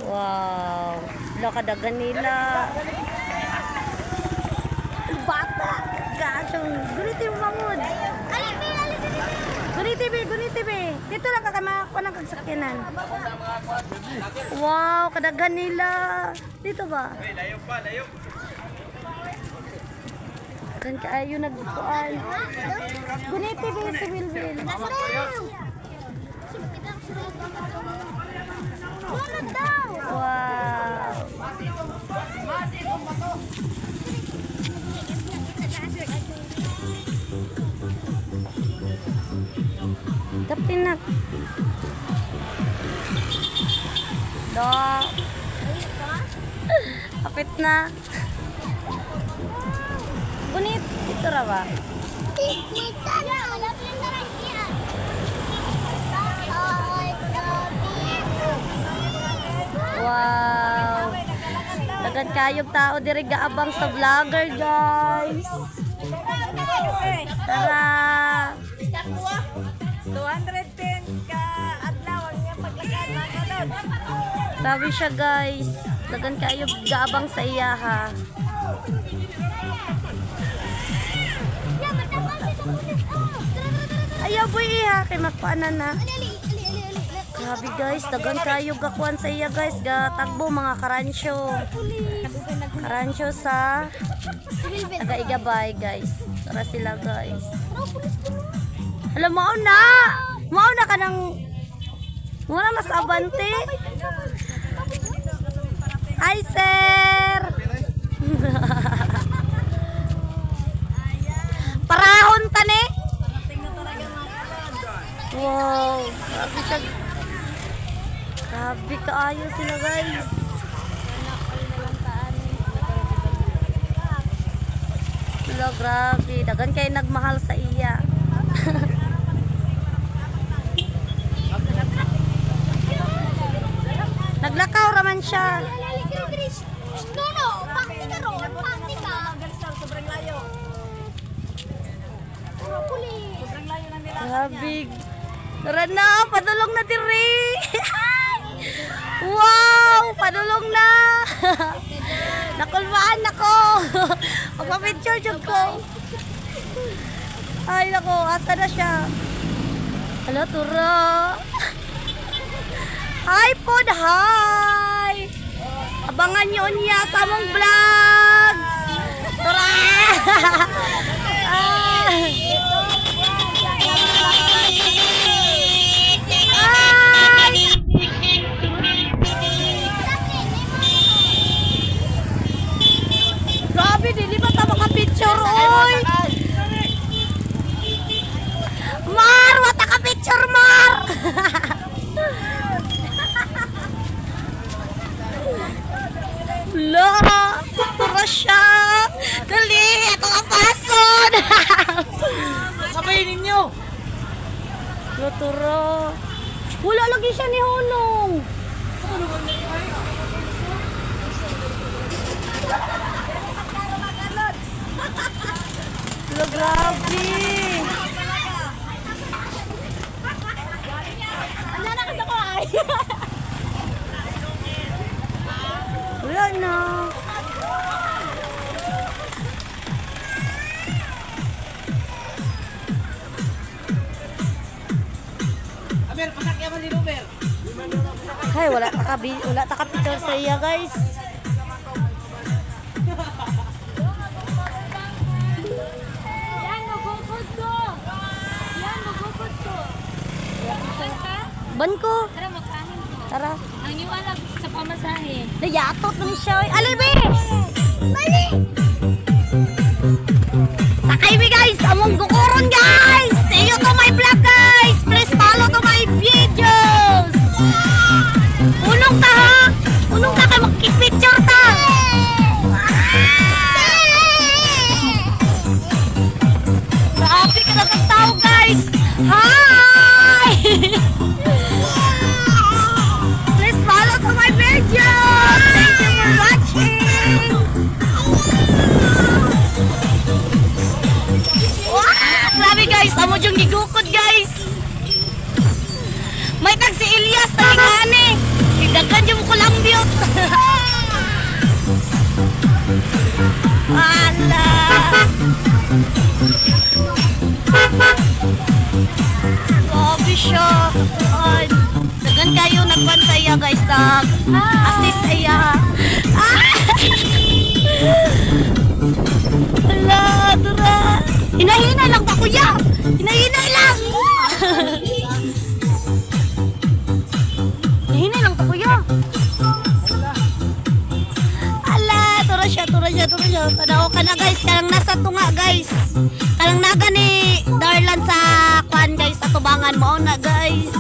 Wow. Lakadagan nila. Bata. Gasong. Guniti mo mamud. Guniti be. Dito lang kakamakuha ng kagsakyanan. Wow, kadagan nila. Dito ba? Layo. Kan kaayo nagkuan. Guniti be si Wilwil. Wow. Tapi nak. Dok. Kapit na. Gunit. Ito ra ba? Wow. Dagan kayong tao diri gaabang sa vlogger, guys. Tara. 210 ka adlaw ang iyang paglagan mga kalod. Grabe siya, guys. Dagan kayong gaabang sa iya, ha. Ayaw, boy, ha. Kay magpaanan na. Grabe, guys. Dagan kayo gakuan sa iya, guys. Gatagbo mga karansyo. Karansyo sa taga-igabay, guys. Tara sila, guys. Alam mo na. Mauna ka ng muna mas abante. Hi, sir. Parahon tani. Wow. Grabe siya. Grabe kaayo sila, guys. Sila, grabe. Dagan kayo nagmahal sa iya. Naglakaw raman siya. Grabe. Tara na, padulong na diri. Wow, padulong na. Nakulbaan ako. Magpa-picture jud ko. Ay nako, asa na siya? Hello, Tura. Hi pod, hi. Abangan nyo niya sa among vlog. Tura. Grabe, dili ba ta maka-picture, oy? Mar, wata ka picture, Mar! Lo, turo siya! Dali, ito ang pason! Sabayin ninyo. Lo, turo. Wala lagi siya ni Hunong. Lo, grabe! Ano na kasi ko ay? Wala na. Aber, pasakya man si Ruber. Hay, wala ta ka picture sa iya, guys. Yan, magukod ko. Ban ko. Tara, magkanin ko. Tara. Ang iwalag sa pamasahe. Nayatot na ni siya. Alibis! Sakay mi, guys! Among gukuron, guys! See you to my vlog, guys! Please follow to my videos! Unong ta, ha? Unong ta kayo magkipicture ta! Grabe ka na ng tao, guys! Hi! Please follow to my videos! Thank you for watching! Wow! Grabe, guys! Amo yung gigukod, guys! nagkuhan sa iya guys, nag-assist sa iya. Ala, dura. Hinahinay lang ba kuya? Hinahinay lang. Hinahinay lang ba kuya? Ala, tura siya. Tanaw ka na guys, kanang nasa tunga guys. Kanang naga ni Darlan sa kwan guys, sa tubangan mo na guys.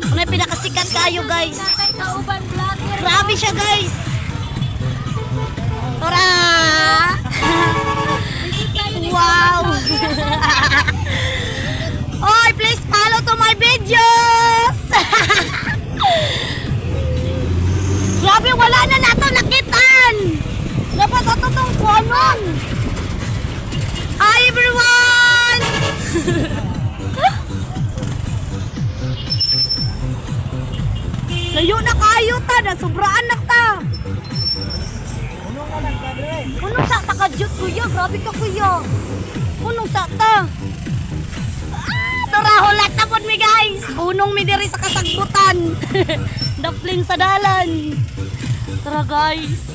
Ano yung pinakasikat kayo guys. Grabe siya guys. Tura. Wow. Oy, please follow to my videos. Grabe, wala na nato nakitan. Dapat ito itong kuanon. Hi everyone. Layo na kayo ta, nasubraan na ta. Punong sa ta ka Diyos kuya, grabe ka kuya. Punong sa ta. Tara, hulat na po mi guys. Punong mi diri sa kasagbutan. Dapling sa dalan. Tara guys.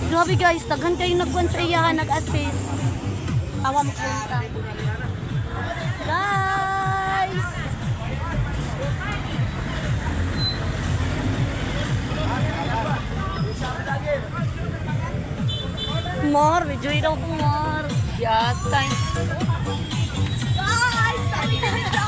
Grabe guys, tagan kayo nagkuhan sa iya, nag-assist. Tawa mo punta. Guys. Mar, medyo daw po Mar. Yes, thanks. Guys, sabi na nito.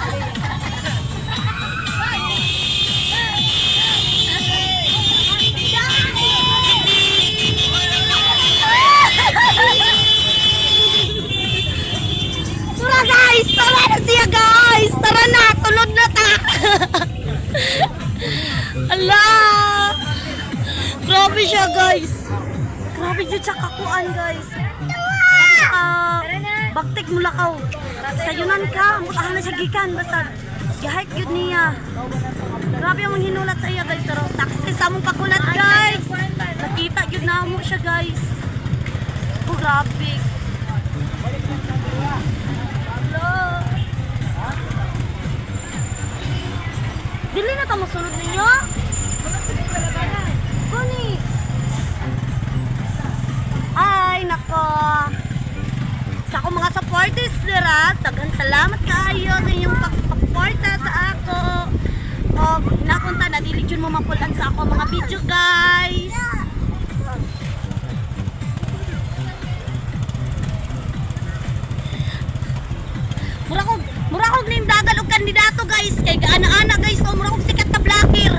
Tara guys, tara na siya guys. Tara na, sunod na ta. Ala. Grabe siya guys. Grabe dyan sa kakuan guys. Grabe siya ka. Bagtik mula ka. Sayunan ka. Mutahan na siya gikan. Basta gahit yun niya. Grabe ang hinulat sa iya guys. Pero success among pakulat guys. Nakita yun na mo siya guys. Oh grabe. Hello. Dili na tamo sunod ninyo. Kuni. Ay, nako. Sa akong mga supporters nila, tagang salamat kaayo sa inyong pag-supporta sa ako. O, nakunta na, dili dyan mo mapulan sa ako mga video, guys. Mura kong nindagal og kandidato, guys. Kay gaana-ana, guys. O, mura kong sikat na vlogger.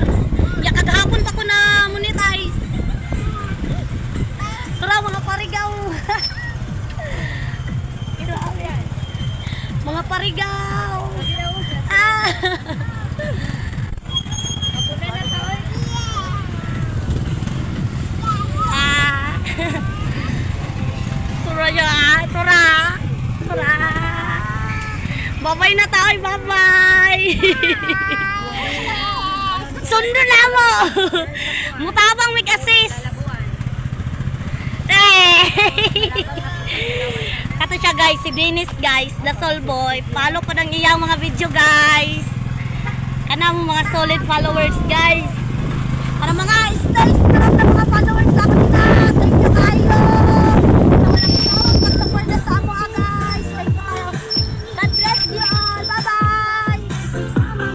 Ya, kagahapon pa ko na monetize. Tara, mga parigaw. Mga parigaw. Ah. Ah. Tura ya, tura. Tura. Bye-bye na tayo, bye-bye. Sundo na mo. Mutabang may assist. Kato siya guys, si Dennis guys, the soul boy. Follow po ng iyang mga video guys. Kana mo mga solid followers guys. Para mga stars